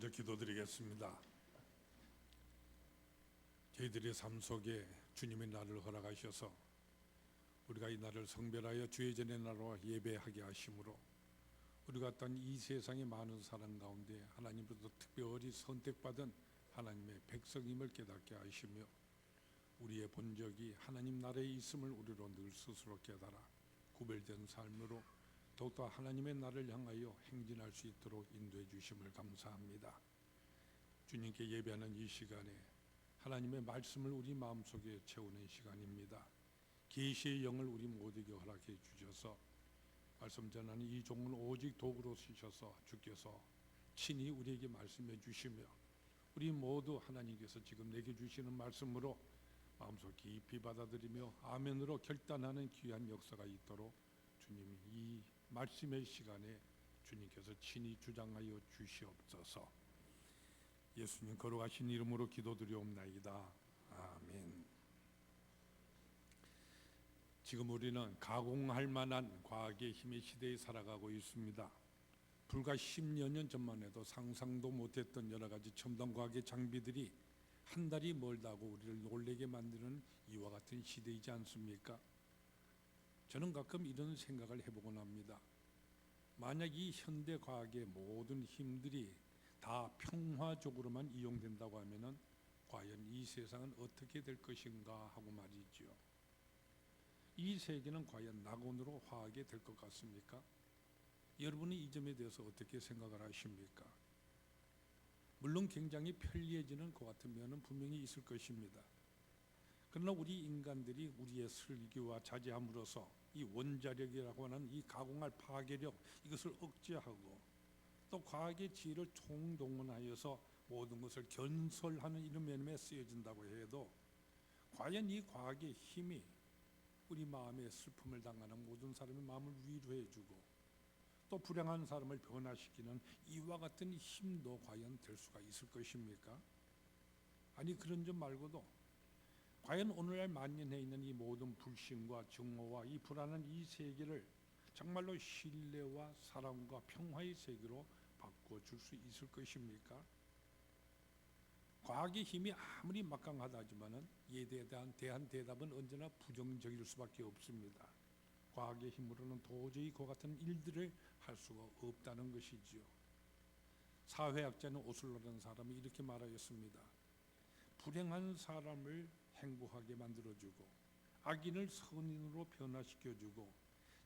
먼저 기도드리겠습니다. 저희들의 삶 속에 주님의 날을 허락하셔서 우리가 이 날을 성별하여 주의 전의 날로 예배하게 하심으로 우리가 어떤 이 세상의 많은 사람 가운데 하나님으로부터 특별히 선택받은 하나님의 백성임을 깨닫게 하시며 우리의 본적이 하나님 나라에 있음을 우리로 늘 스스로 깨달아 구별된 삶으로 더욱더 하나님의 나라를 향하여 행진할 수 있도록 인도해 주심을 감사합니다. 주님께 예배하는 이 시간에 하나님의 말씀을 우리 마음속에 채우는 시간입니다. 계시의 영을 우리 모두에게 허락해 주셔서 말씀 전하는 이 종은 오직 도구로 쓰셔서 주께서 친히 우리에게 말씀해 주시며 우리 모두 하나님께서 지금 내게 주시는 말씀으로 마음속 깊이 받아들이며 아멘으로 결단하는 귀한 역사가 있도록 주님이 이 말씀의 시간에 주님께서 친히 주장하여 주시옵소서. 예수님 거룩하신 이름으로 기도드리옵나이다. 아멘. 지금 우리는 가공할 만한 과학의 힘의 시대에 살아가고 있습니다. 불과 10여 년 전만 해도 상상도 못했던 여러 가지 첨단 과학의 장비들이 한 달이 멀다고 우리를 놀라게 만드는 이와 같은 시대이지 않습니까? 저는 가끔 이런 생각을 해보곤 합니다. 만약 이 현대 과학의 모든 힘들이 다 평화적으로만 이용된다고 하면은 과연 이 세상은 어떻게 될 것인가 하고 말이죠. 이 세계는 과연 낙원으로 화하게 될 것 같습니까? 여러분은 이 점에 대해서 어떻게 생각을 하십니까? 물론 굉장히 편리해지는 것 같은 면은 분명히 있을 것입니다. 그러나 우리 인간들이 우리의 슬기와 자제함으로써 이 원자력이라고 하는 이 가공할 파괴력 이것을 억제하고 또 과학의 지혜를 총동원하여서 모든 것을 견설하는 이런 면에 쓰여진다고 해도 과연 이 과학의 힘이 우리 마음에 슬픔을 당하는 모든 사람의 마음을 위로해주고 또 불행한 사람을 변화시키는 이와 같은 힘도 과연 될 수가 있을 것입니까? 아니 그런 점 말고도 과연 오늘날 만연해 있는 이 모든 불신과 증오와 이 불안한 이 세계를 정말로 신뢰와 사랑과 평화의 세계로 바꿔줄 수 있을 것입니까? 과학의 힘이 아무리 막강하다 하지만은 이에 대한 대답은 언제나 부정적일 수밖에 없습니다. 과학의 힘으로는 도저히 그 같은 일들을 할 수가 없다는 것이지요. 사회학자는 오슬로라는 사람이 이렇게 말하였습니다. 불행한 사람을 행복하게 만들어주고 악인을 선인으로 변화시켜주고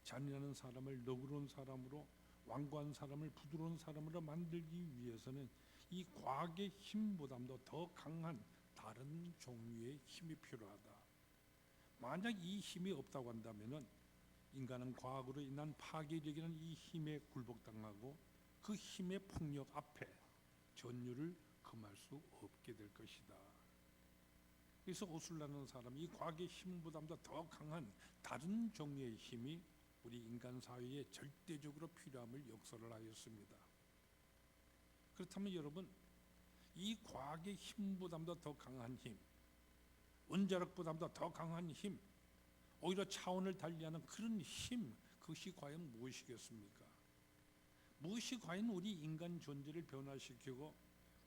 잔인한 사람을 너그러운 사람으로 완고한 사람을 부드러운 사람으로 만들기 위해서는 이 과학의 힘보다도 더 강한 다른 종류의 힘이 필요하다. 만약 이 힘이 없다고 한다면은 인간은 과학으로 인한 파괴적인 이 힘에 굴복당하고 그 힘의 폭력 앞에 전율을 금할 수 없게 될 것이다. 그래서 오슬라는 사람이 이 과학의 힘보다도 더 강한 다른 종류의 힘이 우리 인간 사회에 절대적으로 필요함을 역설을 하였습니다. 그렇다면 여러분, 이 과학의 힘보다도 더 강한 힘, 원자력보다도 더 강한 힘, 오히려 차원을 달리하는 그런 힘, 그것이 과연 무엇이겠습니까? 무엇이 과연 우리 인간 존재를 변화시키고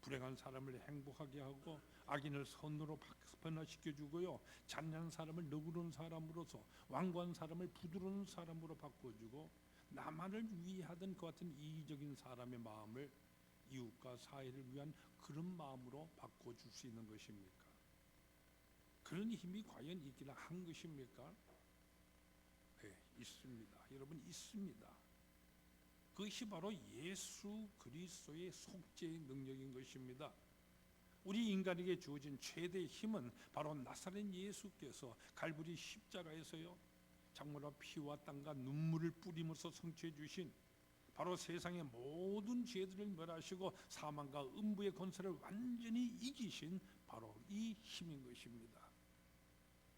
불행한 사람을 행복하게 하고 악인을 선으로 변화시켜주고요, 잔인한 사람을 너그러운 사람으로서 완고한 사람을 부드러운 사람으로 바꿔주고 나만을 위하던 그 같은 이기적인 사람의 마음을 이웃과 사회를 위한 그런 마음으로 바꿔줄 수 있는 것입니까? 그런 힘이 과연 있기나 한 것입니까? 네, 있습니다. 여러분, 있습니다. 그것이 바로 예수 그리스도의 속죄의 능력인 것입니다. 우리 인간에게 주어진 최대의 힘은 바로 나사렛 예수께서 갈보리 십자가에서요 정말로 피와 땀과 눈물을 뿌림으로써 성취해 주신 바로 세상의 모든 죄들을 멸하시고 사망과 음부의 권세를 완전히 이기신 바로 이 힘인 것입니다.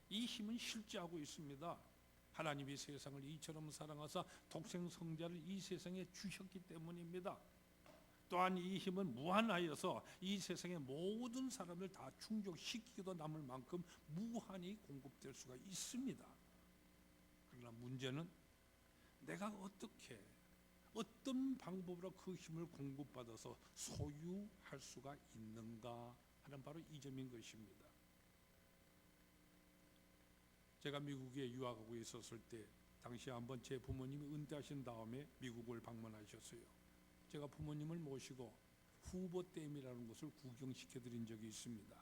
이 힘은 실제하고 있습니다. 하나님이 세상을 이처럼 사랑하사 독생 성자를 이 세상에 주셨기 때문입니다. 또한 이 힘은 무한하여서 이 세상의 모든 사람을 다 충족시키기도 남을 만큼 무한히 공급될 수가 있습니다. 그러나 문제는 내가 어떻게 어떤 방법으로 그 힘을 공급받아서 소유할 수가 있는가 하는 바로 이 점인 것입니다. 제가 미국에 유학하고 있었을 때 당시 한번 제 부모님이 은퇴하신 다음에 미국을 방문하셨어요. 제가 부모님을 모시고 후보댐이라는 곳을 구경시켜 드린 적이 있습니다.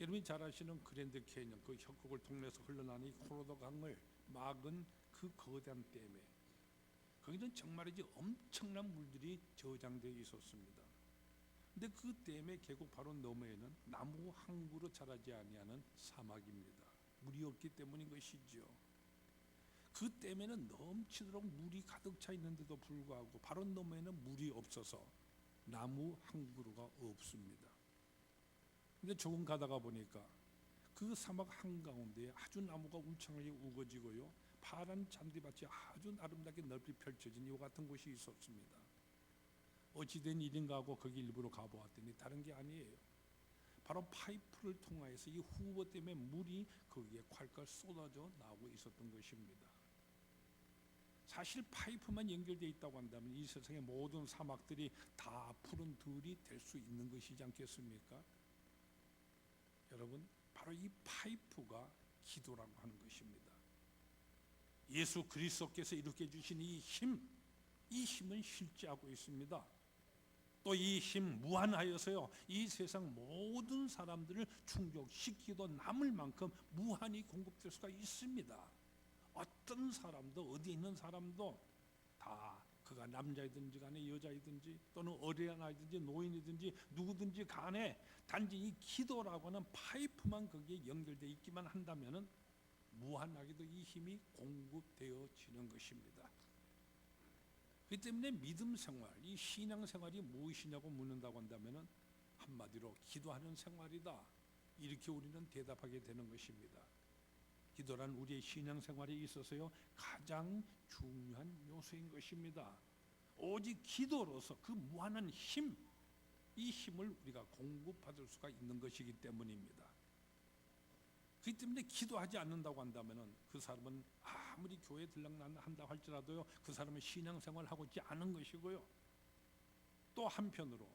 여러분이 잘 아시는 그랜드 캐니언, 그 협곡을 통해서 흘러나는 이 콜로라도 강을 막은 그 거대한 댐에, 거기는 정말이지 엄청난 물들이 저장되어 있었습니다. 근데 그 댐의 계곡 바로 너머에는 나무 한 그루 자라지 아니하는 사막입니다. 물이 없기 때문인 것이죠. 그 댐에는 넘치도록 물이 가득 차 있는데도 불구하고 바로 너머에는 물이 없어서 나무 한 그루가 없습니다. 근데 조금 가다가 보니까 그 사막 한가운데에 아주 나무가 울창하게 우거지고요, 파란 잔디밭이 아주 아름답게 넓게 펼쳐진 이와 같은 곳이 있었습니다. 어찌된 일인가 하고 거기 일부러 가보았더니 다른 게 아니에요. 바로 파이프를 통하여서 이 후보 때문에 물이 거기에 콸콸 쏟아져 나오고 있었던 것입니다. 사실 파이프만 연결되어 있다고 한다면 이 세상의 모든 사막들이 다 푸른 들이 될 수 있는 것이지 않겠습니까? 여러분, 바로 이 파이프가 기도라고 하는 것입니다. 예수 그리스도께서 이렇게 주신 이 힘은 실제하고 있습니다. 또 이 힘 무한하여서요, 이 세상 모든 사람들을 충족시키도 남을 만큼 무한히 공급될 수가 있습니다. 어떤 사람도, 어디 있는 사람도 다 그가 남자이든지 간에 여자이든지 또는 어린아이든지 노인이든지 누구든지 간에 단지 이 기도라고 하는 파이프만 거기에 연결되어 있기만 한다면 무한하게도 이 힘이 공급되어지는 것입니다. 그렇기 때문에 믿음 생활, 이 신앙 생활이 무엇이냐고 묻는다고 한다면 한마디로 기도하는 생활이다, 이렇게 우리는 대답하게 되는 것입니다. 기도란 우리의 신앙 생활에 있어서요 가장 중요한 요소인 것입니다. 오직 기도로서 그 무한한 힘, 이 힘을 우리가 공급받을 수가 있는 것이기 때문입니다. 그렇기 때문에 기도하지 않는다고 한다면 그 사람은 아무리 교회에 들락난다 할지라도요, 그 사람은 신앙생활을 하고 있지 않은 것이고요. 또 한편으로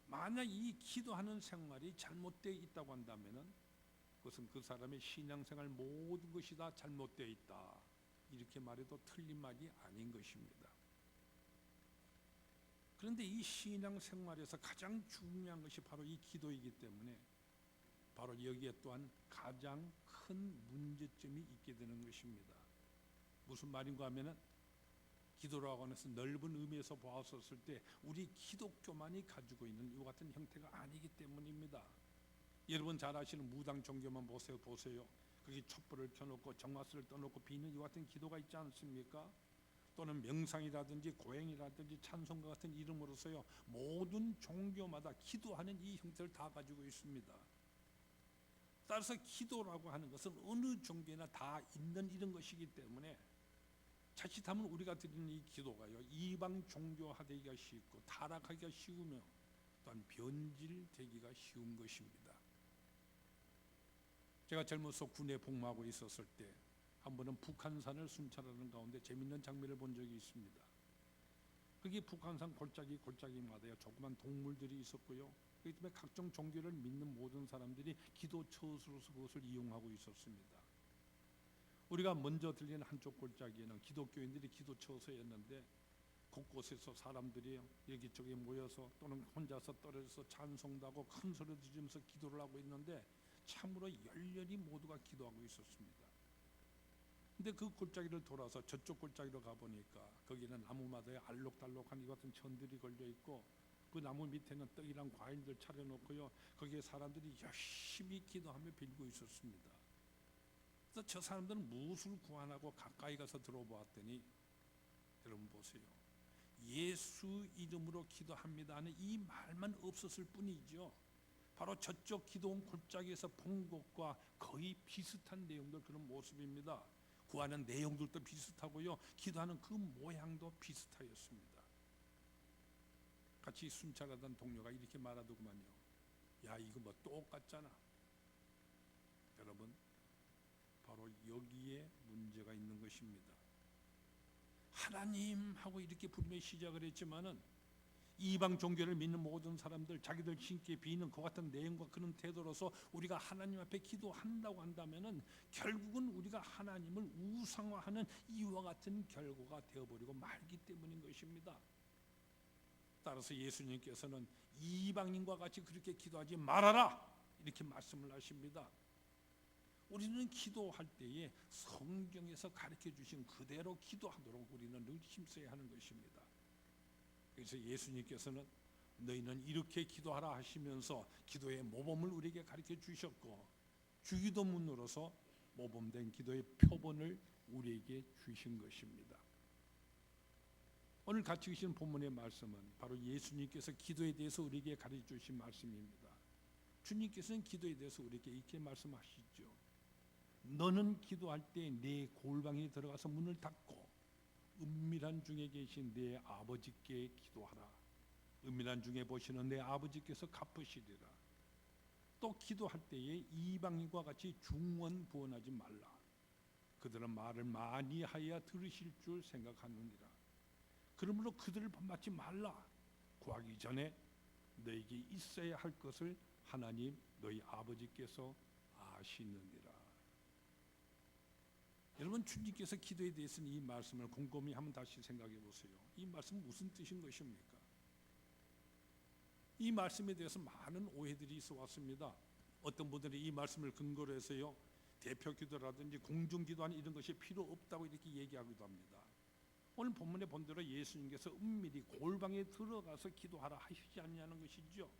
만약 이 기도하는 생활이 잘못되어 있다고 한다면 그것은 그 사람의 신앙생활 모든 것이 다 잘못되어 있다, 이렇게 말해도 틀린 말이 아닌 것입니다. 그런데 이 신앙생활에서 가장 중요한 것이 바로 이 기도이기 때문에 바로 여기에 또한 가장 큰 문제점이 있게 되는 것입니다. 무슨 말인가 하면은 기도라고 해서 넓은 의미에서 보았을 때 우리 기독교만이 가지고 있는 이 같은 형태가 아니기 때문입니다. 여러분 잘 아시는 무당 종교만 보세요. 거기 촛불을 켜놓고 정화수를 떠놓고 비는 이 같은 기도가 있지 않습니까? 또는 명상이라든지 고행이라든지 찬송과 같은 이름으로서요 모든 종교마다 기도하는 이 형태를 다 가지고 있습니다. 따라서 기도라고 하는 것은 어느 종교나 다 있는 이런 것이기 때문에 자칫하면 우리가 드리는 이 기도가요 이방 종교화되기가 쉽고 타락하기가 쉬우며 또한 변질되기가 쉬운 것입니다. 제가 젊어서 군에 복무하고 있었을 때 한 번은 북한산을 순찰하는 가운데 재밌는 장면을 본 적이 있습니다. 거기 북한산 골짜기마다 조그만 동물들이 있었고요, 그렇기 때문에 각종 종교를 믿는 모든 사람들이 기도 처소로서 그것을 이용하고 있었습니다. 우리가 먼저 들리는 한쪽 골짜기에는 기독교인들이 기도 처소였는데 곳곳에서 사람들이 여기저기 모여서 또는 혼자서 떨어져서 찬송도 하고 큰 소리 지르면서 기도를 하고 있는데 참으로 열렬히 모두가 기도하고 있었습니다. 근데 그 골짜기를 돌아서 저쪽 골짜기로 가보니까 거기는 나무마다에 알록달록한 이 같은 천들이 걸려있고 그 나무 밑에는 떡이랑 과일들 차려놓고요 거기에 사람들이 열심히 기도하며 빌고 있었습니다. 그래서 저 사람들은 무엇을 구하나고 가까이 가서 들어보았더니 여러분 보세요, 예수 이름으로 기도합니다 하는 이 말만 없었을 뿐이죠. 바로 저쪽 기도원 골짜기에서 본 것과 거의 비슷한 내용들, 그런 모습입니다. 구하는 내용들도 비슷하고요 기도하는 그 모양도 비슷하였습니다. 같이 순찰하던 동료가 이렇게 말하더구만요. 야, 이거 뭐 똑같잖아. 여러분, 바로 여기에 문제가 있는 것입니다. 하나님 하고 이렇게 부르며 시작을 했지만은 이방 종교를 믿는 모든 사람들, 자기들 신께 비는 그 같은 내용과 그런 태도로서 우리가 하나님 앞에 기도한다고 한다면은 결국은 우리가 하나님을 우상화하는 이와 같은 결과가 되어버리고 말기 때문인 것입니다. 따라서 예수님께서는 이방인과 같이 그렇게 기도하지 말아라 이렇게 말씀을 하십니다. 우리는 기도할 때에 성경에서 가르쳐 주신 그대로 기도하도록 우리는 늘 힘써야 하는 것입니다. 그래서 예수님께서는 너희는 이렇게 기도하라 하시면서 기도의 모범을 우리에게 가르쳐 주셨고, 주기도문으로서 모범된 기도의 표본을 우리에게 주신 것입니다. 오늘 같이 계신 본문의 말씀은 바로 예수님께서 기도에 대해서 우리에게 가르쳐 주신 말씀입니다. 주님께서는 기도에 대해서 우리에게 이렇게 말씀하시죠. 너는 기도할 때 내 골방에 들어가서 문을 닫고 은밀한 중에 계신 내 아버지께 기도하라. 은밀한 중에 보시는 내 아버지께서 갚으시리라. 또 기도할 때에 이방인과 같이 중언부언하지 말라. 그들은 말을 많이 하여 들으실 줄 생각하느니라. 그러므로 그들을 본받지 말라. 구하기 전에 너에게 있어야 할 것을 하나님 너희 아버지께서 아시느니라. 여러분, 주님께서 기도에 대해서는 이 말씀을 곰곰이 한번 다시 생각해 보세요. 이 말씀은 무슨 뜻인 것입니까? 이 말씀에 대해서 많은 오해들이 있어 왔습니다. 어떤 분들이 이 말씀을 근거로 해서요, 대표 기도라든지 공중 기도하는 이런 것이 필요 없다고 이렇게 얘기하기도 합니다. 오늘 본문에 본 대로 예수님께서 은밀히 골방에 들어가서 기도하라 하시지 않냐는 것이죠.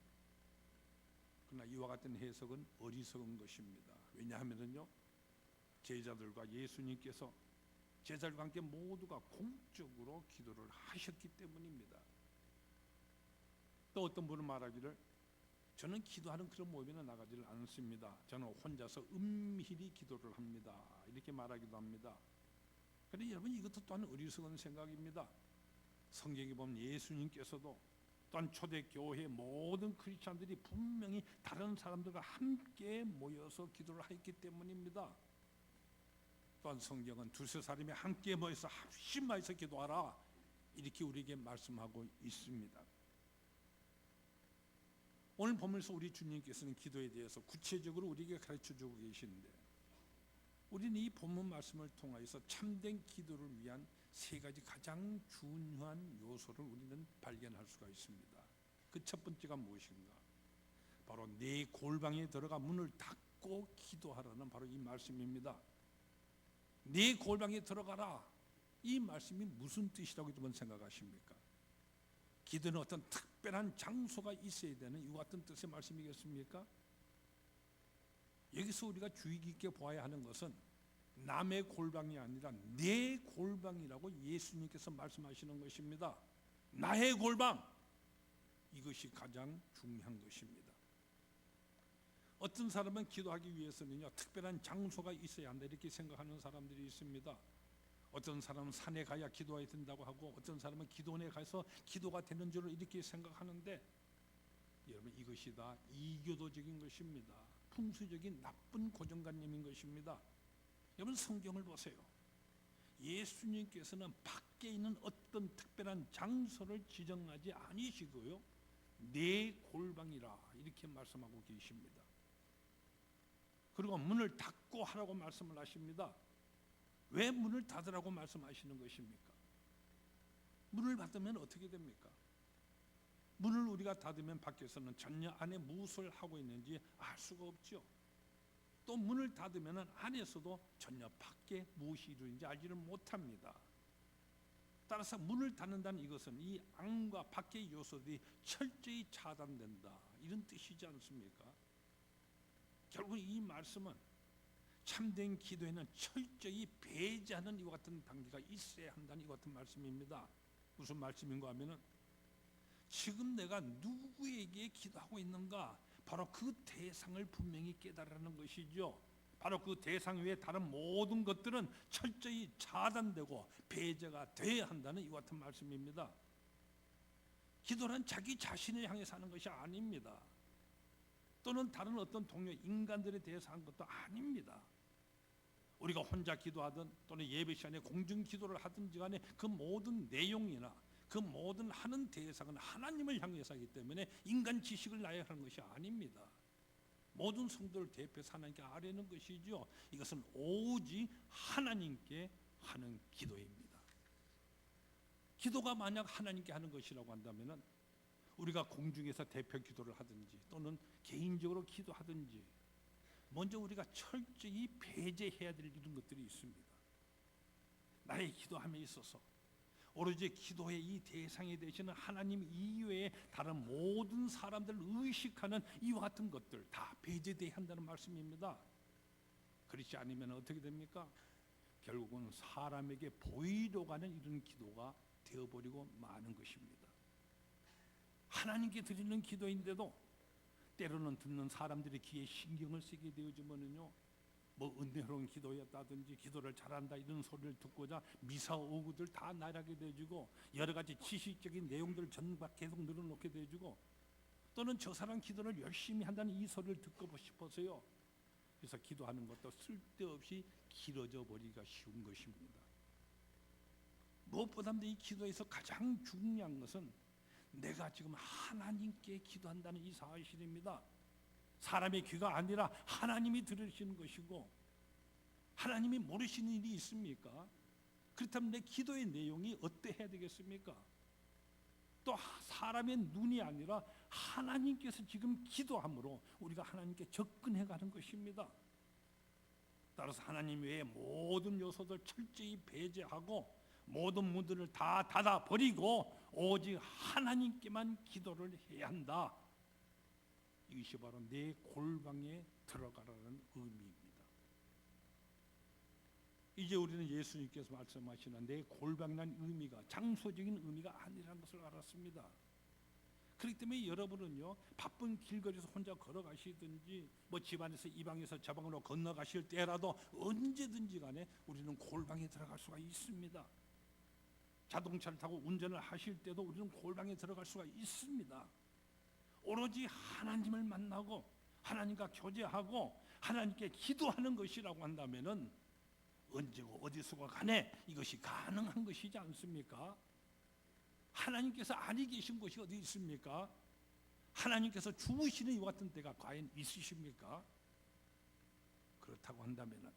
그러나 이와 같은 해석은 어리석은 것입니다. 왜냐하면요, 제자들과 예수님께서 제자들과 함께 모두가 공적으로 기도를 하셨기 때문입니다. 또 어떤 분은 말하기를 저는 기도하는 그런 모임에는 나가지를 않습니다. 저는 혼자서 은밀히 기도를 합니다. 이렇게 말하기도 합니다. 그런데 여러분, 이것도 또한 어리석은 생각입니다. 성경에 보면 예수님께서도 또한 초대교회 모든 크리스찬들이 분명히 다른 사람들과 함께 모여서 기도를 했기 때문입니다. 또한 성경은 두세 사람이 함께 모여서 합심하여서 기도하라 이렇게 우리에게 말씀하고 있습니다. 오늘 보면서 우리 주님께서는 기도에 대해서 구체적으로 우리에게 가르쳐주고 계시는데, 우리는 이 본문 말씀을 통하여서 참된 기도를 위한 세 가지 가장 중요한 요소를 우리는 발견할 수가 있습니다. 그 첫 번째가 무엇인가? 바로 내 골방에 들어가 문을 닫고 기도하라는 바로 이 말씀입니다. 내 골방에 들어가라, 이 말씀이 무슨 뜻이라고 여러분 생각하십니까? 기도는 어떤 특별한 장소가 있어야 되는 이 같은 뜻의 말씀이겠습니까? 여기서 우리가 주의 깊게 보아야 하는 것은 남의 골방이 아니라 내 골방이라고 예수님께서 말씀하시는 것입니다. 나의 골방, 이것이 가장 중요한 것입니다. 어떤 사람은 기도하기 위해서는요, 특별한 장소가 있어야 한다 이렇게 생각하는 사람들이 있습니다. 어떤 사람은 산에 가야 기도해야 된다고 하고, 어떤 사람은 기도원에 가서 기도가 되는 줄 이렇게 생각하는데, 여러분, 이것이 다 이교도적인 것입니다. 풍수적인 나쁜 고정관념인 것입니다. 여러분, 성경을 보세요. 예수님께서는 밖에 있는 어떤 특별한 장소를 지정하지 않으시고요, 내 골방이라 이렇게 말씀하고 계십니다. 그리고 문을 닫고 하라고 말씀을 하십니다. 왜 문을 닫으라고 말씀하시는 것입니까? 문을 닫으면 어떻게 됩니까? 문을 우리가 닫으면 밖에서는 전혀 안에 무엇을 하고 있는지 알 수가 없죠. 또 문을 닫으면 안에서도 전혀 밖에 무엇이 이루어진지 알지를 못합니다. 따라서 문을 닫는다는 이것은 이 안과 밖의 요소들이 철저히 차단된다, 이런 뜻이지 않습니까? 결국 이 말씀은 참된 기도에는 철저히 배제하는 이와 같은 단계가 있어야 한다는 이와 같은 말씀입니다. 무슨 말씀인가 하면은, 지금 내가 누구에게 기도하고 있는가, 바로 그 대상을 분명히 깨달으라는 것이죠. 바로 그 대상 외에 다른 모든 것들은 철저히 차단되고 배제가 돼야 한다는 이와 같은 말씀입니다. 기도는 자기 자신을 향해서 하는 것이 아닙니다. 또는 다른 어떤 동료 인간들에 대해서 하는 것도 아닙니다. 우리가 혼자 기도하든 또는 예배 시간에 공중 기도를 하든지 간에 그 모든 내용이나 그 모든 하는 대상은 하나님을 향해서 하기 때문에 인간 지식을 나야 하는 것이 아닙니다. 모든 성도를 대표해서 하나님께 아뢰는 것이죠. 이것은 오직 하나님께 하는 기도입니다. 기도가 만약 하나님께 하는 것이라고 한다면 우리가 공중에서 대표 기도를 하든지 또는 개인적으로 기도하든지 먼저 우리가 철저히 배제해야 될 이런 것들이 있습니다. 나의 기도함에 있어서 오로지 기도의 이 대상이 되시는 하나님 이외에 다른 모든 사람들을 의식하는 이와 같은 것들 다 배제돼야 한다는 말씀입니다. 그렇지 않으면 어떻게 됩니까? 결국은 사람에게 보이려 가는 이런 기도가 되어버리고 마는 것입니다. 하나님께 드리는 기도인데도 때로는 듣는 사람들의 귀에 신경을 쓰게 되어지면은요, 뭐 은혜로운 기도였다든지 기도를 잘한다 이런 소리를 듣고자 미사 오구들 다 나라게 되어지고 여러 가지 지식적인 내용들을 전박 계속 늘어놓게 되어지고 또는 저 사람 기도를 열심히 한다는 이 소리를 듣고 싶어서요. 그래서 기도하는 것도 쓸데없이 길어져 버리기가 쉬운 것입니다. 무엇보다 이 기도에서 가장 중요한 것은 내가 지금 하나님께 기도한다는 이 사실입니다. 사람의 귀가 아니라 하나님이 들으시는 것이고 하나님이 모르시는 일이 있습니까? 그렇다면 내 기도의 내용이 어때야 되겠습니까? 또 사람의 눈이 아니라 하나님께서 지금 기도함으로 우리가 하나님께 접근해 가는 것입니다. 따라서 하나님 외에 모든 요소들 철저히 배제하고 모든 문들을 다 닫아 버리고 오직 하나님께만 기도를 해야 한다. 이것이 바로 내 골방에 들어가라는 의미입니다. 이제 우리는 예수님께서 말씀하시는 내 골방이라는 의미가 장소적인 의미가 아니라는 것을 알았습니다. 그렇기 때문에 여러분은요, 바쁜 길거리에서 혼자 걸어가시든지 뭐 집안에서 이 방에서 저 방으로 건너가실 때라도 언제든지 간에 우리는 골방에 들어갈 수가 있습니다. 자동차를 타고 운전을 하실 때도 우리는 골방에 들어갈 수가 있습니다. 오로지 하나님을 만나고 하나님과 교제하고 하나님께 기도하는 것이라고 한다면은 언제고 어디서가 간에 이것이 가능한 것이지 않습니까? 하나님께서 아니 계신 곳이 어디 있습니까? 하나님께서 주무시는 이와 같은 때가 과연 있으십니까? 그렇다고 한다면은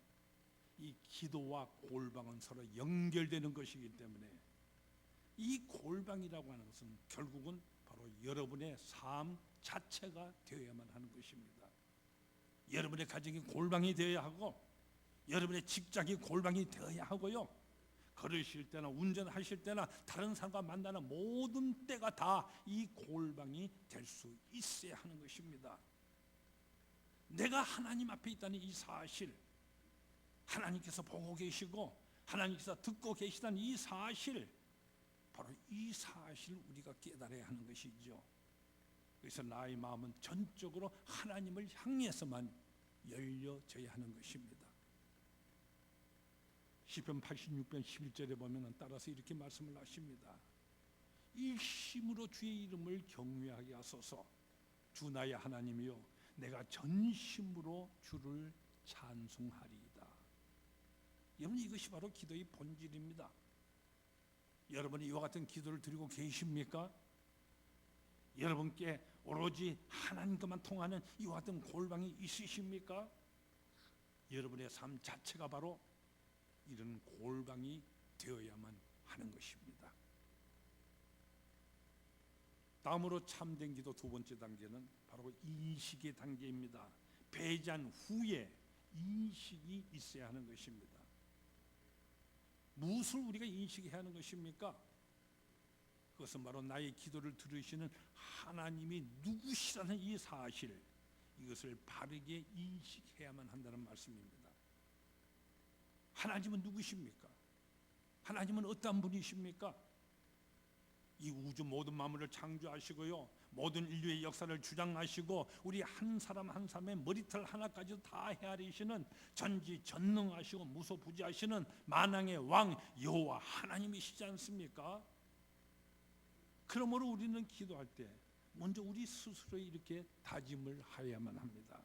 이 기도와 골방은 서로 연결되는 것이기 때문에 이 골방이라고 하는 것은 결국은 바로 여러분의 삶 자체가 되어야만 하는 것입니다. 여러분의 가정이 골방이 되어야 하고 여러분의 직장이 골방이 되어야 하고요. 걸으실 때나 운전하실 때나 다른 사람과 만나는 모든 때가 다 이 골방이 될 수 있어야 하는 것입니다. 내가 하나님 앞에 있다는 이 사실, 하나님께서 보고 계시고 하나님께서 듣고 계시다는 이 사실, 바로 이 사실을 우리가 깨달아야 하는 것이죠. 그래서 나의 마음은 전적으로 하나님을 향해서만 열려져야 하는 것입니다. 시편 86편 11절에 보면 따라서 이렇게 말씀을 하십니다. 일심으로 주의 이름을 경외하게 하소서. 주 나의 하나님이여, 내가 전심으로 주를 찬송하리이다. 여러분, 이것이 바로 기도의 본질입니다. 여러분이 이와 같은 기도를 드리고 계십니까? 여러분께 오로지 하나님과만 통하는 이와 같은 골방이 있으십니까? 여러분의 삶 자체가 바로 이런 골방이 되어야만 하는 것입니다. 다음으로 참된 기도 두 번째 단계는 바로 인식의 단계입니다. 배제한 후에 인식이 있어야 하는 것입니다. 무엇을 우리가 인식해야 하는 것입니까? 그것은 바로 나의 기도를 들으시는 하나님이 누구시라는 이 사실, 이것을 바르게 인식해야만 한다는 말씀입니다. 하나님은 누구십니까? 하나님은 어떤 분이십니까? 이 우주 모든 만물을 창조하시고요, 모든 인류의 역사를 주장하시고 우리 한 사람 한 사람의 머리털 하나까지도 다 헤아리시는 전지전능하시고 무소부지하시는 만왕의 왕 여호와 하나님이시지 않습니까? 그러므로 우리는 기도할 때 먼저 우리 스스로 이렇게 다짐을 하여야만 합니다.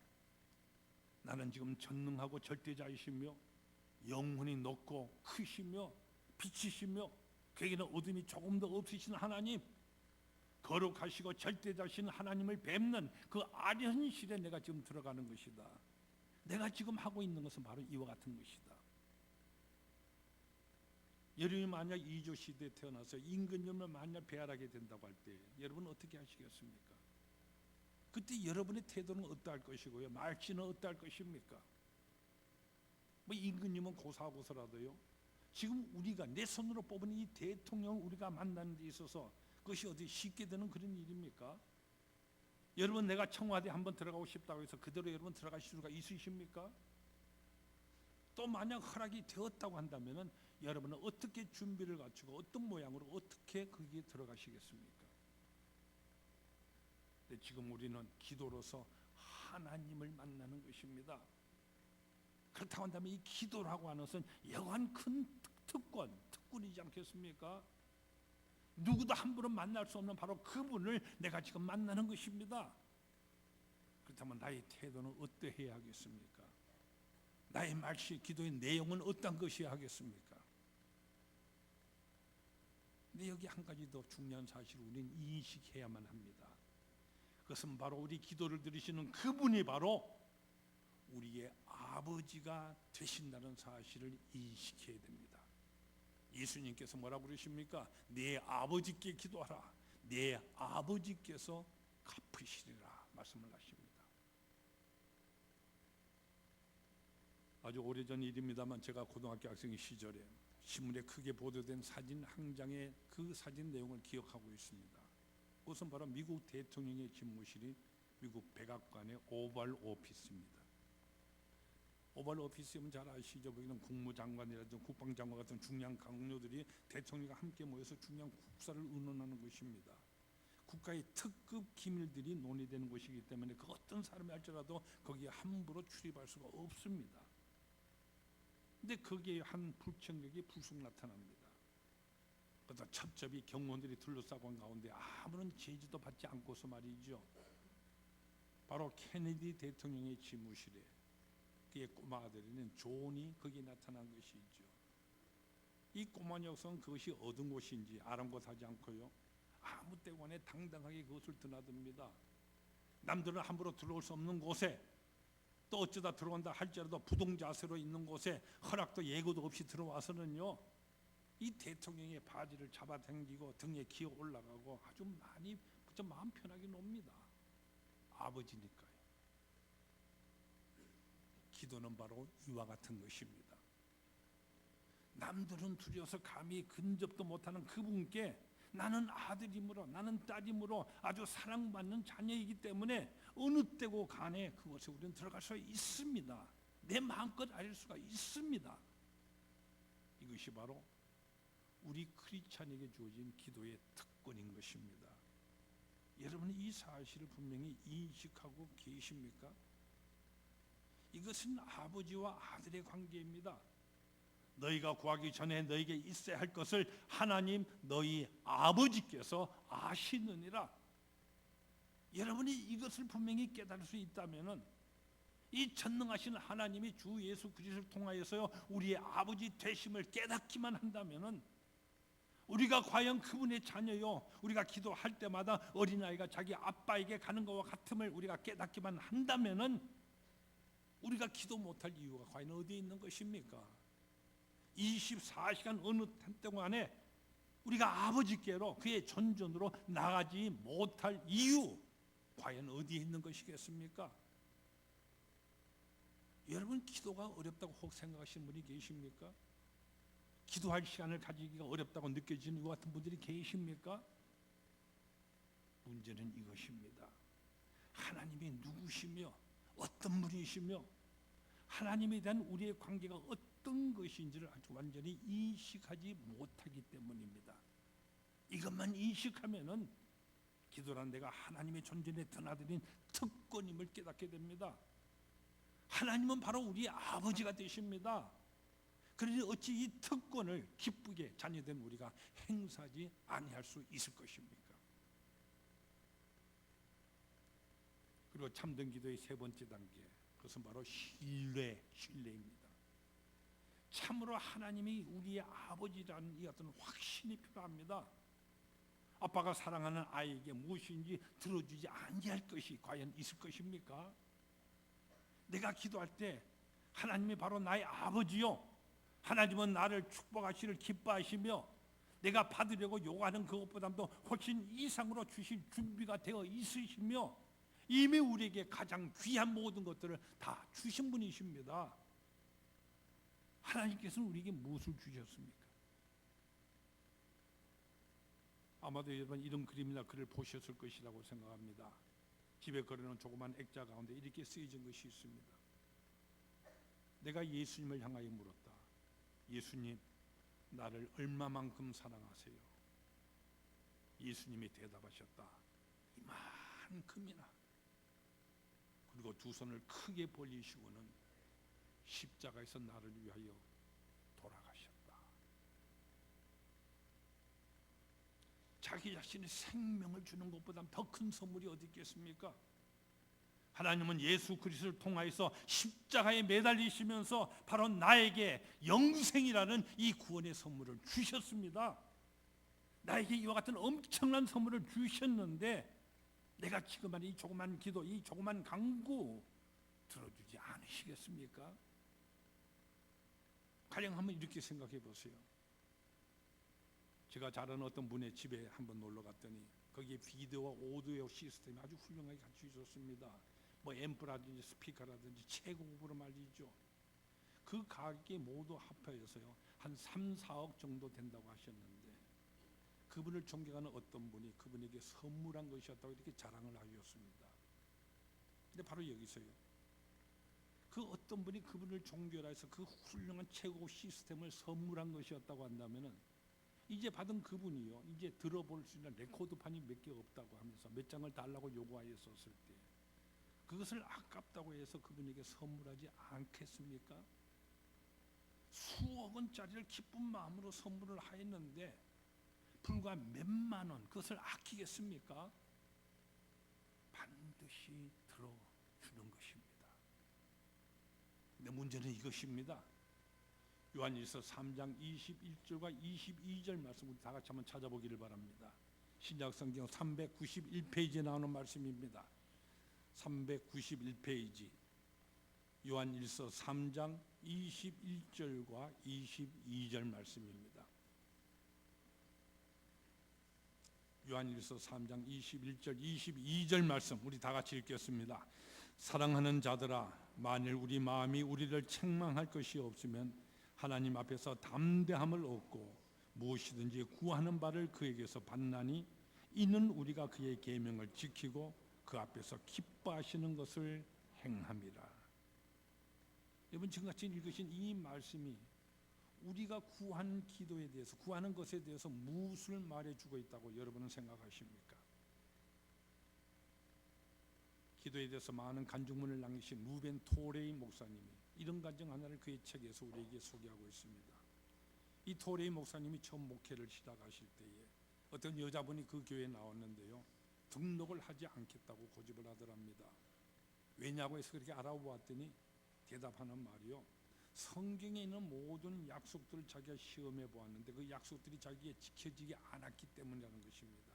나는 지금 전능하고 절대자이시며 영혼이 높고 크시며 빛이시며 거기는 어둠이 조금 더 없으신 하나님, 거룩하시고 절대자신 하나님을 뵙는 그 아련실에 내가 지금 들어가는 것이다. 내가 지금 하고 있는 것은 바로 이와 같은 것이다. 여러분이 만약 이조 시대에 태어나서 임금님을 만약 배알하게 된다고 할 때 여러분은 어떻게 하시겠습니까? 그때 여러분의 태도는 어떠할 것이고요, 말씨는 어떠할 것입니까? 뭐 임금님은 고사고서라도요, 지금 우리가 내 손으로 뽑은 이 대통령을 우리가 만나는 데 있어서 그것이 어디 쉽게 되는 그런 일입니까? 여러분, 내가 청와대 한번 들어가고 싶다고 해서 그대로 여러분 들어가실 수가 있으십니까? 또 만약 허락이 되었다고 한다면 여러분은 어떻게 준비를 갖추고 어떤 모양으로 어떻게 거기에 들어가시겠습니까? 근데 지금 우리는 기도로서 하나님을 만나는 것입니다. 그렇다고 한다면 이 기도라고 하는 것은 영원 큰 특권이지 않겠습니까? 누구도 함부로 만날 수 없는 바로 그분을 내가 지금 만나는 것입니다. 그렇다면 나의 태도는 어떠해야 하겠습니까? 나의 말씨, 기도의 내용은 어떤 것이어야 하겠습니까? 근데 여기 한 가지 더 중요한 사실을 우리는 인식해야만 합니다. 그것은 바로 우리 기도를 들으시는 그분이 바로 우리의 아버지가 되신다는 사실을 인식해야 됩니다. 예수님께서 뭐라고 그러십니까? 내 아버지께 기도하라. 내 아버지께서 갚으시리라 말씀을 하십니다. 아주 오래전 일입니다만 제가 고등학교 학생 시절에 신문에 크게 보도된 사진 한 장의 그 사진 내용을 기억하고 있습니다. 그것은 바로 미국 대통령의 집무실인 미국 백악관의 오발 오피스입니다. 오발 오피스면 잘 아시죠? 거기는 국무장관이라든지 국방장관 같은 중요한 강요들이 대통령과 함께 모여서 중요한 국사를 의논하는 것입니다. 국가의 특급 기밀들이 논의되는 곳이기 때문에 그 어떤 사람이 할지라도 거기에 함부로 출입할 수가 없습니다. 근데 거기에 한 불청객이 불쑥 나타납니다. 그러다 첩첩이 경호원들이 둘러싸고 한 가운데 아무런 제지도 받지 않고서 말이죠, 바로 케네디 대통령의 집무실에 그의 꼬마 아들인 존이 거기에 나타난 것이죠. 이 꼬마 녀석은 그것이 어떤 곳인지 아랑곳하지 않고요, 아무 때관에 당당하게 그것을 드나듭니다. 남들은 함부로 들어올 수 없는 곳에, 또 어쩌다 들어온다 할지라도 부동자세로 있는 곳에 허락도 예고도 없이 들어와서는요, 이 대통령의 바지를 잡아당기고 등에 기어 올라가고 아주 많이 좀 마음 편하게 놉니다. 아버지니까요. 기도는 바로 이와 같은 것입니다. 남들은 두려워서 감히 근접도 못하는 그분께 나는 아들이므로 나는 딸이므로 아주 사랑받는 자녀이기 때문에 어느 때고 간에 그곳에 우리는 들어갈 수 있습니다. 내 마음껏 알릴 수가 있습니다. 이것이 바로 우리 크리스찬에게 주어진 기도의 특권인 것입니다. 여러분이 이 사실을 분명히 인식하고 계십니까? 이것은 아버지와 아들의 관계입니다. 너희가 구하기 전에 너희에게 있어야 할 것을 하나님 너희 아버지께서 아시느니라. 여러분이 이것을 분명히 깨달을 수 있다면은 이 전능하신 하나님이 주 예수 그리스도를 통하여서요 우리의 아버지 되심을 깨닫기만 한다면은, 우리가 과연 그분의 자녀요, 우리가 기도할 때마다 어린아이가 자기 아빠에게 가는 것과 같음을 우리가 깨닫기만 한다면은 우리가 기도 못할 이유가 과연 어디에 있는 것입니까? 24시간 어느 동안에 우리가 아버지께로 그의 전전으로 나가지 못할 이유 과연 어디에 있는 것이겠습니까? 여러분, 기도가 어렵다고 혹 생각하시는 분이 계십니까? 기도할 시간을 가지기가 어렵다고 느껴지는 이 같은 분들이 계십니까? 문제는 이것입니다. 하나님이 누구시며 어떤 분이시며 하나님에 대한 우리의 관계가 어떤 것인지를 아주 완전히 인식하지 못하기 때문입니다. 이것만 인식하면은 기도란 내가 하나님의 존재에 드나들인 특권임을 깨닫게 됩니다. 하나님은 바로 우리의 아버지가 되십니다. 그러니 어찌 이 특권을 기쁘게 자녀된 우리가 행사하지 아니할 수 있을 것입니까? 그리고 참된 기도의 세 번째 단계, 그것은 바로 신뢰입니다. 참으로 하나님이 우리의 아버지라는 이 어떤 확신이 필요합니다. 아빠가 사랑하는 아이에게 무엇인지 들어주지 아니할 것이 과연 있을 것입니까? 내가 기도할 때 하나님이 바로 나의 아버지요, 하나님은 나를 축복하시를 기뻐하시며 내가 받으려고 요구하는 그것보다도 훨씬 이상으로 주실 준비가 되어 있으시며 이미 우리에게 가장 귀한 모든 것들을 다 주신 분이십니다. 하나님께서는 우리에게 무엇을 주셨습니까? 아마도 여러분 이런 그림이나 글을 보셨을 것이라고 생각합니다. 집에 걸어놓은 조그만 액자 가운데 이렇게 쓰여진 것이 있습니다. 내가 예수님을 향하여 물었다. 예수님, 나를 얼마만큼 사랑하세요? 예수님이 대답하셨다. 이만큼이나. 그리고 두 손을 크게 벌리시고는 십자가에서 나를 위하여 돌아가셨다. 자기 자신의 생명을 주는 것보다 더 큰 선물이 어디 있겠습니까? 하나님은 예수 그리스도를 통하여서 십자가에 매달리시면서 바로 나에게 영생이라는 이 구원의 선물을 주셨습니다. 나에게 이와 같은 엄청난 선물을 주셨는데 내가 지금 하는 이 조그만 기도, 이 조그만 간구 들어주지 않으시겠습니까? 가령 한번 이렇게 생각해 보세요. 제가 잘 아는 어떤 분의 집에 한번 놀러 갔더니 거기에 비디오와 오디오 시스템이 아주 훌륭하게 갖춰 있었습니다. 뭐 앰프라든지 스피커라든지 최고급으로 말이죠. 그 가격이 모두 합해서요 한 3, 4억 정도 된다고 하셨는데 그분을 존경하는 어떤 분이 그분에게 선물한 것이었다고 이렇게 자랑을 하셨습니다. 근데 바로 여기서요, 그 어떤 분이 그분을 존경해서 그 훌륭한 최고급 시스템을 선물한 것이었다고 한다면은 이제 받은 그분이요, 이제 들어볼 수 있는 레코드판이 몇 개 없다고 하면서 몇 장을 달라고 요구하였었을 때 그것을 아깝다고 해서 그분에게 선물하지 않겠습니까? 수억 원짜리를 기쁜 마음으로 선물을 하였는데 불과 몇만 원 그것을 아끼겠습니까? 반드시 들어주는 것입니다. 근데 문제는 이것입니다. 요한일서 3장 21절과 22절 말씀 우리 다 같이 한번 찾아보기를 바랍니다. 신약성경 391페이지에 나오는 말씀입니다. 391페이지 요한일서 3장 21절과 22절 말씀입니다. 요한일서 3장 21절 22절 말씀 우리 다 같이 읽겠습니다. 사랑하는 자들아, 만일 우리 마음이 우리를 책망할 것이 없으면 하나님 앞에서 담대함을 얻고 무엇이든지 구하는 바를 그에게서 받나니 이는 우리가 그의 계명을 지키고 그 앞에서 기뻐하시는 것을 행함이라. 여러분 지금같이 읽으신 이 말씀이 우리가 구한 기도에 대해서 구하는 것에 대해서 무엇을 말해주고 있다고 여러분은 생각하십니까? 기도에 대해서 많은 간증문을 남기신 루벤 토레이 목사님이 이런 간증 하나를 그의 책에서 우리에게 소개하고 있습니다. 이 토레이 목사님이 처음 목회를 시작하실 때에 어떤 여자분이 그 교회에 나왔는데요, 등록을 하지 않겠다고 고집을 하더랍니다. 왜냐고 해서 그렇게 알아보았더니 대답하는 말이요, 성경에 있는 모든 약속들을 자기가 시험해 보았는데 그 약속들이 자기에 지켜지지 않았기 때문이라는 것입니다.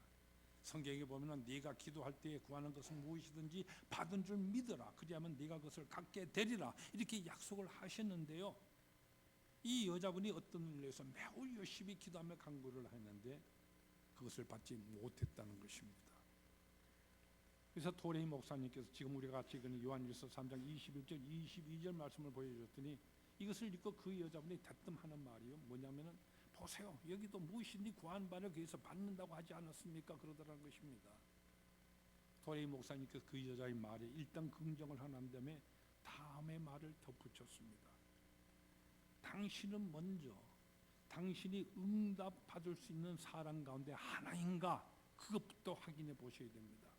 성경에 보면은 네가 기도할 때에 구하는 것은 무엇이든지 받은 줄 믿어라, 그리하면 네가 그것을 갖게 되리라, 이렇게 약속을 하셨는데요, 이 여자분이 어떤 일을 해서 매우 열심히 기도하며 간구를 했는데 그것을 받지 못했다는 것입니다. 그래서 토레이 목사님께서 지금 우리가 같이 읽은 요한일서 3장 21절 22절 말씀을 보여줬더니 이것을 읽고 그 여자분이 대뜸하는 말이요, 뭐냐면은 보세요, 여기도 무엇이니 구한 바를 거기서 받는다고 하지 않았습니까? 그러더라는 것입니다. 토레이 목사님께서 그 여자의 말에 일단 긍정을 한 다음에 다음의 말을 덧붙였습니다. 당신은 먼저 당신이 응답 받을 수 있는 사람 가운데 하나인가 그것부터 확인해 보셔야 됩니다.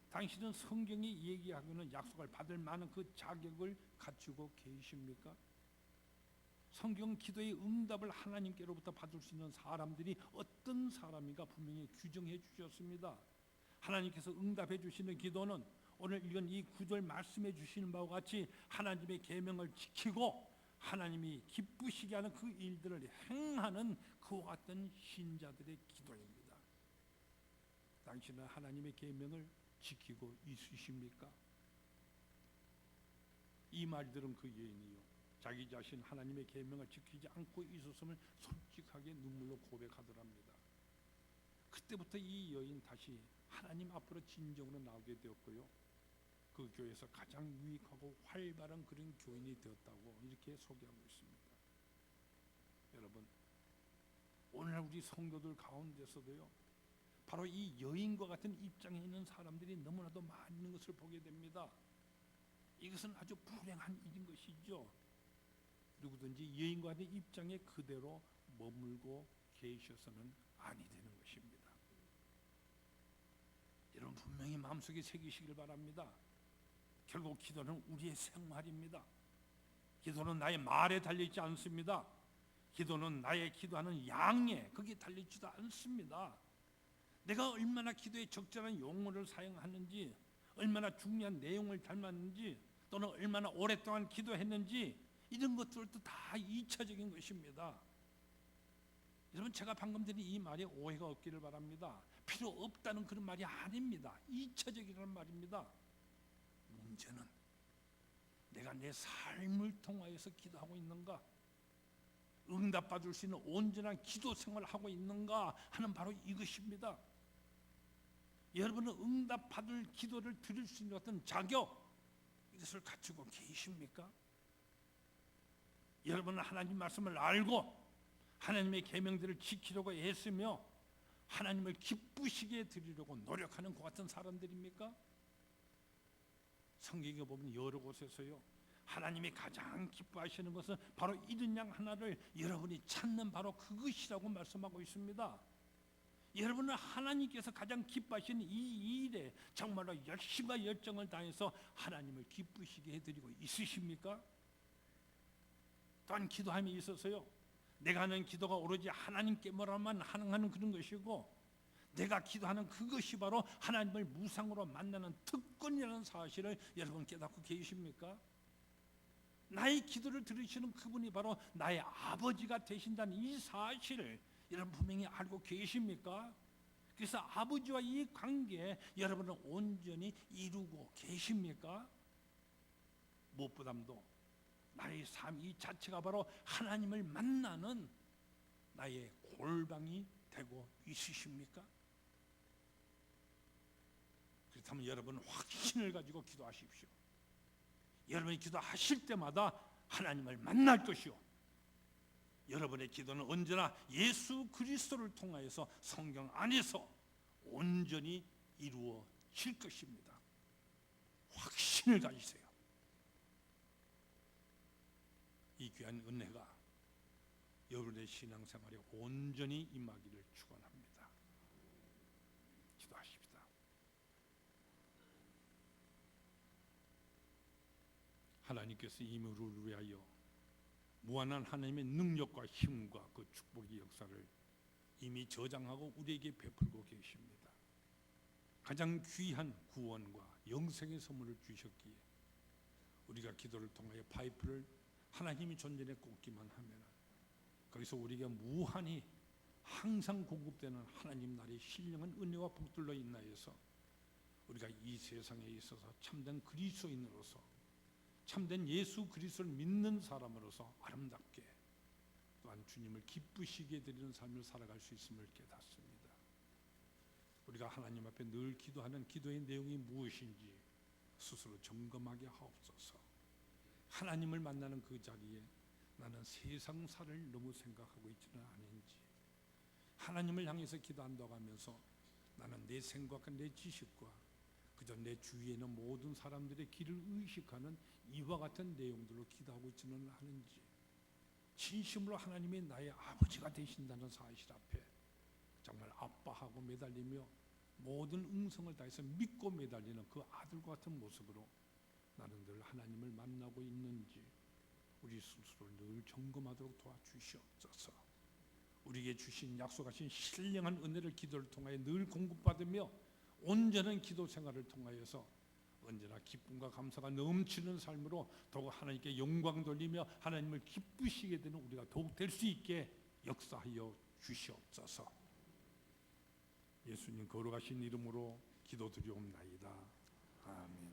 당신은 성경이 얘기하고는 약속을 받을 만한 그 자격을 갖추고 계십니까? 성경 기도의 응답을 하나님께로부터 받을 수 있는 사람들이 어떤 사람인가 분명히 규정해 주셨습니다. 하나님께서 응답해 주시는 기도는 오늘 읽은 이 구절 말씀해 주시는 바와 같이 하나님의 계명을 지키고 하나님이 기쁘시게 하는 그 일들을 행하는 그와 같은 신자들의 기도입니다. 당신은 하나님의 계명을 지키고 있으십니까? 이 말 들은 그 여인이요, 자기 자신 하나님의 계명을 지키지 않고 있었음을 솔직하게 눈물로 고백하더랍니다. 그때부터 이 여인 다시 하나님 앞으로 진정으로 나오게 되었고요, 그 교회에서 가장 유익하고 활발한 그런 교인이 되었다고 이렇게 소개하고 있습니다. 여러분, 오늘 우리 성도들 가운데서도요, 바로 이 여인과 같은 입장에 있는 사람들이 너무나도 많은 것을 보게 됩니다. 이것은 아주 불행한 일인 것이죠. 누구든지 여인과 같은 입장에 그대로 머물고 계셔서는 아니 되는 것입니다. 여러분, 분명히 마음속에 새기시길 바랍니다. 결국 기도는 우리의 생활입니다. 기도는 나의 말에 달려있지 않습니다. 기도는 나의 기도하는 양에 거기에 달려있지도 않습니다. 내가 얼마나 기도에 적절한 용어를 사용하는지, 얼마나 중요한 내용을 담았는지, 또는 얼마나 오랫동안 기도했는지, 이런 것들도 다 2차적인 것입니다. 여러분, 제가 방금 드린 이 말에 오해가 없기를 바랍니다. 필요 없다는 그런 말이 아닙니다. 2차적이라는 말입니다. 문제는 내가 내 삶을 통하여서 기도하고 있는가, 응답받을 수 있는 온전한 기도 생활을 하고 있는가 하는 바로 이것입니다. 여러분은 응답받을 기도를 드릴 수 있는 어떤 자격, 이것을 갖추고 계십니까? 여러분은 하나님 말씀을 알고 하나님의 계명들을 지키려고 애쓰며 하나님을 기쁘시게 드리려고 노력하는 그 같은 사람들입니까? 성경에 보면 여러 곳에서요, 하나님이 가장 기뻐하시는 것은 바로 이른 양 하나를 여러분이 찾는 바로 그것이라고 말씀하고 있습니다. 여러분은 하나님께서 가장 기뻐하시는 이 일에 정말로 열심과 열정을 다해서 하나님을 기쁘시게 해드리고 있으십니까? 또한 기도함에 있어서요, 내가 하는 기도가 오로지 하나님께만 하는 그런 것이고, 내가 기도하는 그것이 바로 하나님을 무상으로 만나는 특권이라는 사실을 여러분 깨닫고 계십니까? 나의 기도를 들으시는 그분이 바로 나의 아버지가 되신다는 이 사실을 여러분 분명히 알고 계십니까? 그래서 아버지와 이 관계 여러분은 온전히 이루고 계십니까? 무엇보다도 나의 삶 이 자체가 바로 하나님을 만나는 나의 골방이 되고 있으십니까? 그렇다면 여러분 확신을 가지고 기도하십시오. 여러분이 기도하실 때마다 하나님을 만날 것이요, 여러분의 기도는 언제나 예수 그리스도를 통하여서 성경 안에서 온전히 이루어질 것입니다. 확신을 가지세요. 이 귀한 은혜가 여러분의 신앙생활에 온전히 임하기를 축원합니다. 기도하십시다. 하나님께서 이물을 위하여 무한한 하나님의 능력과 힘과 그 축복의 역사를 이미 저장하고 우리에게 베풀고 계십니다. 가장 귀한 구원과 영생의 선물을 주셨기에 우리가 기도를 통하여 파이프를 하나님이 존전에 꽂기만 하면 거기서 우리가 무한히 항상 공급되는 하나님 나라의 신령한 은혜와 복들로 인하여서 우리가 이 세상에 있어서 참된 그리스도인으로서, 참된 예수 그리스도를 믿는 사람으로서 아름답게 또한 주님을 기쁘시게 드리는 삶을 살아갈 수 있음을 깨닫습니다. 우리가 하나님 앞에 늘 기도하는 기도의 내용이 무엇인지 스스로 점검하게 하옵소서. 하나님을 만나는 그 자리에 나는 세상사를 너무 생각하고 있지는 않은지, 하나님을 향해서 기도한다고 하면서 나는 내 생각과 내 지식과 그저 내 주위에 있는 모든 사람들의 길을 의식하는 이와 같은 내용들로 기도하고 있지는 않은지, 진심으로 하나님이 나의 아버지가 되신다는 사실 앞에 정말 아빠하고 매달리며 모든 응성을 다해서 믿고 매달리는 그 아들과 같은 모습으로 나는 늘 하나님을 만나고 있는지 우리 스스로를 늘 점검하도록 도와주시옵소서. 우리에게 주신 약속하신 신령한 은혜를 기도를 통하여 늘 공급받으며 온전한 기도 생활을 통하여서 언제나 기쁨과 감사가 넘치는 삶으로 더욱 하나님께 영광 돌리며 하나님을 기쁘시게 되는 우리가 더욱 될 수 있게 역사하여 주시옵소서. 예수님 거룩하신 이름으로 기도드리옵나이다. 아멘.